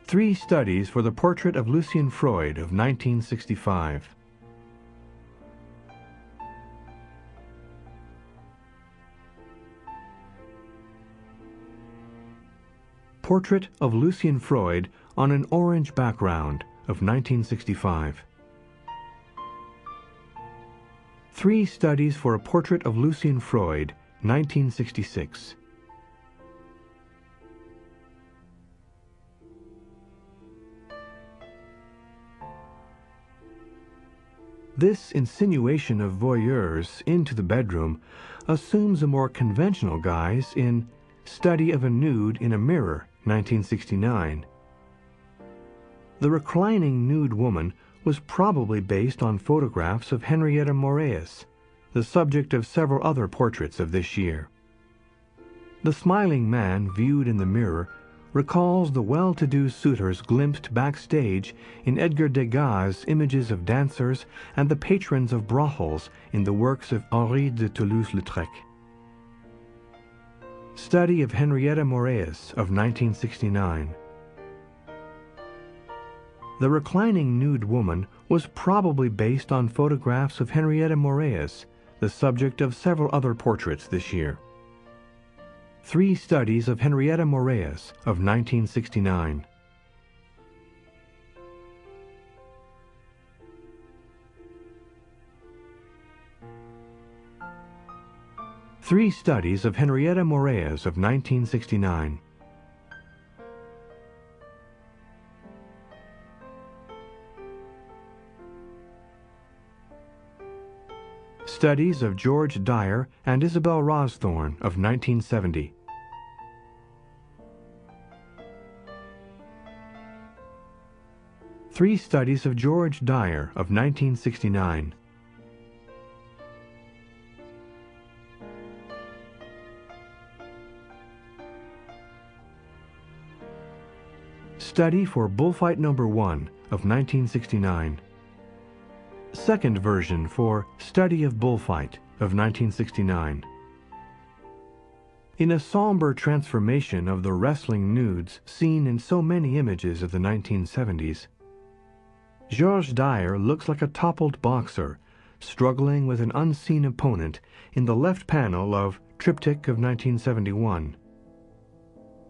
3 studies for the portrait of Lucian Freud of 1965. Portrait of Lucian Freud on an orange background of 1965. 3 studies for a portrait of Lucian Freud, 1966. This insinuation of voyeurs into the bedroom assumes a more conventional guise in Study of a Nude in a Mirror, 1969. The reclining nude woman was probably based on photographs of Henrietta Moraeus, the subject of several other portraits of this year. The smiling man viewed in the mirror recalls the well-to-do suitors glimpsed backstage in Edgar Degas' images of dancers and the patrons of brothels in the works of Henri de Toulouse-Lautrec. Study of Henrietta Moraeus of 1969. The reclining nude woman was probably based on photographs of Henrietta Moraeus, the subject of several other portraits this year. 3 studies of Henrietta Moraeus of 1969. Three studies of Henrietta Moraeus of 1969. Studies of George Dyer and Isabel Rawsthorne of 1970. Three studies of George Dyer of 1969. Study for Bullfight No. 1 of 1969. Second version for Study of Bullfight of 1969. In a somber transformation of the wrestling nudes seen in so many images of the 1970s, George Dyer looks like a toppled boxer struggling with an unseen opponent in the left panel of Triptych of 1971.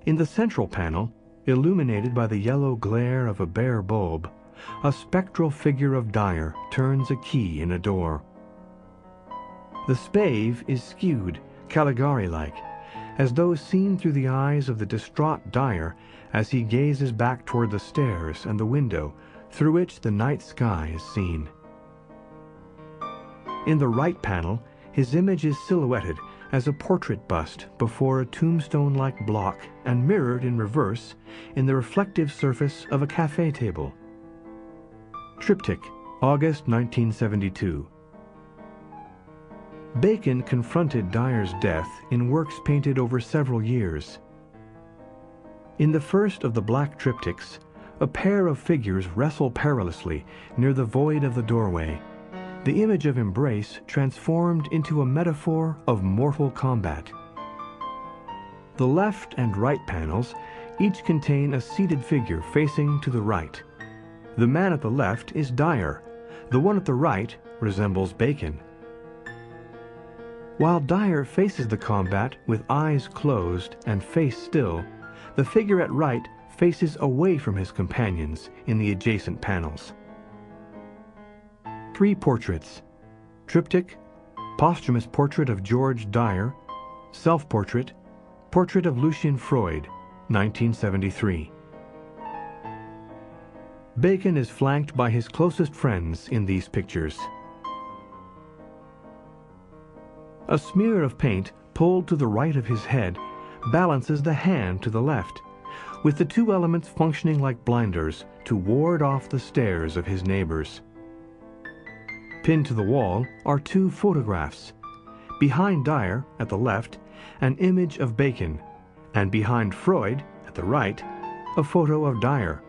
In the central panel, illuminated by the yellow glare of a bare bulb, a spectral figure of Dyer turns a key in a door. The spave is skewed, Caligari-like, as though seen through the eyes of the distraught Dyer as he gazes back toward the stairs and the window through which the night sky is seen. In the right panel, his image is silhouetted as a portrait bust before a tombstone-like block and mirrored in reverse in the reflective surface of a cafe table. Triptych, August 1972. Bacon confronted Dyer's death in works painted over several years. In the first of the black triptychs, a pair of figures wrestle perilously near the void of the doorway, the image of embrace transformed into a metaphor of mortal combat. The left and right panels each contain a seated figure facing to the right. The man at the left is Dyer. The one at the right resembles Bacon. While Dyer faces the combat with eyes closed and face still, the figure at right faces away from his companions in the adjacent panels. 3 portraits: Triptych, Posthumous Portrait of George Dyer, Self-Portrait, Portrait of Lucian Freud, 1973. Bacon is flanked by his closest friends in these pictures. A smear of paint pulled to the right of his head balances the hand to the left, with the 2 elements functioning like blinders to ward off the stares of his neighbors. Pinned to the wall are 2 photographs. Behind Dyer, at the left, an image of Bacon, and behind Freud, at the right, a photo of Dyer.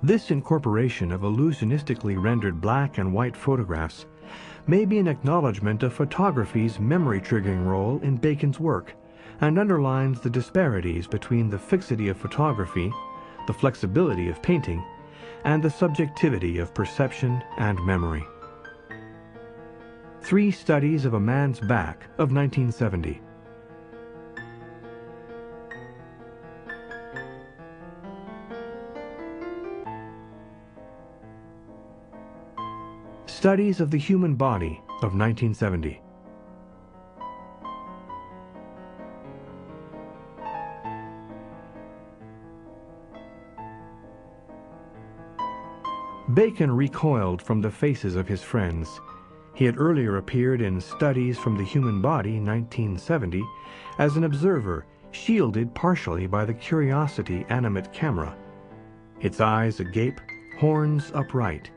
This incorporation of illusionistically rendered black and white photographs may be an acknowledgement of photography's memory-triggering role in Bacon's work, and underlines the disparities between the fixity of photography the flexibility of painting, and the subjectivity of perception and memory. 3 Studies of a Man's Back of 1970. Studies of the Human Body of 1970. Bacon recoiled from the faces of his friends. He had earlier appeared in Studies from the Human Body, 1970, as an observer, shielded partially by the Curiosity animate camera. Its eyes agape, horns upright.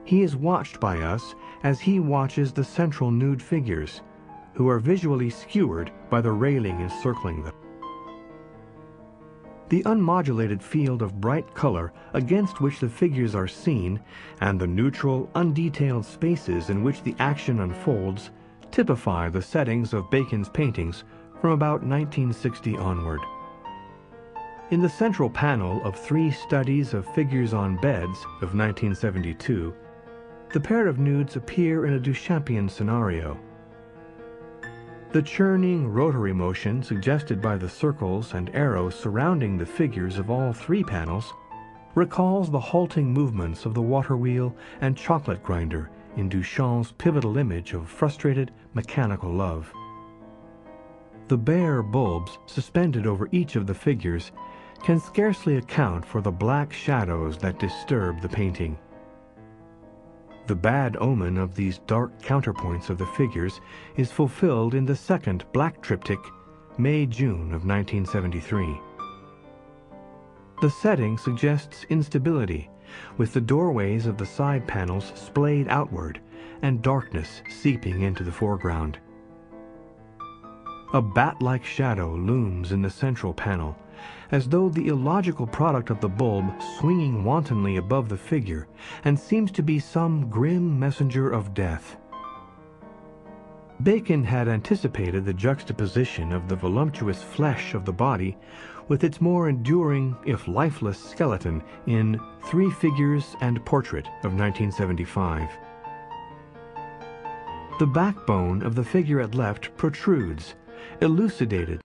He is watched by us as he watches the central nude figures, who are visually skewered by the railing encircling them. The unmodulated field of bright color against which the figures are seen, and the neutral, undetailed spaces in which the action unfolds, typify the settings of Bacon's paintings from about 1960 onward. In the central panel of 3 Studies of Figures on Beds of 1972, the pair of nudes appear in a Duchampian scenario. The churning rotary motion suggested by the circles and arrows surrounding the figures of all 3 panels recalls the halting movements of the water wheel and chocolate grinder in Duchamp's pivotal image of frustrated mechanical love. The bare bulbs suspended over each of the figures can scarcely account for the black shadows that disturb the painting. The bad omen of these dark counterpoints of the figures is fulfilled in the second black triptych, May-June of 1973. The setting suggests instability, with the doorways of the side panels splayed outward and darkness seeping into the foreground. A bat-like shadow looms in the central panel, as though the illogical product of the bulb swinging wantonly above the figure, and seems to be some grim messenger of death. Bacon had anticipated the juxtaposition of the voluptuous flesh of the body with its more enduring, if lifeless, skeleton in 3 Figures and Portrait of 1975. The backbone of the figure at left protrudes, elucidated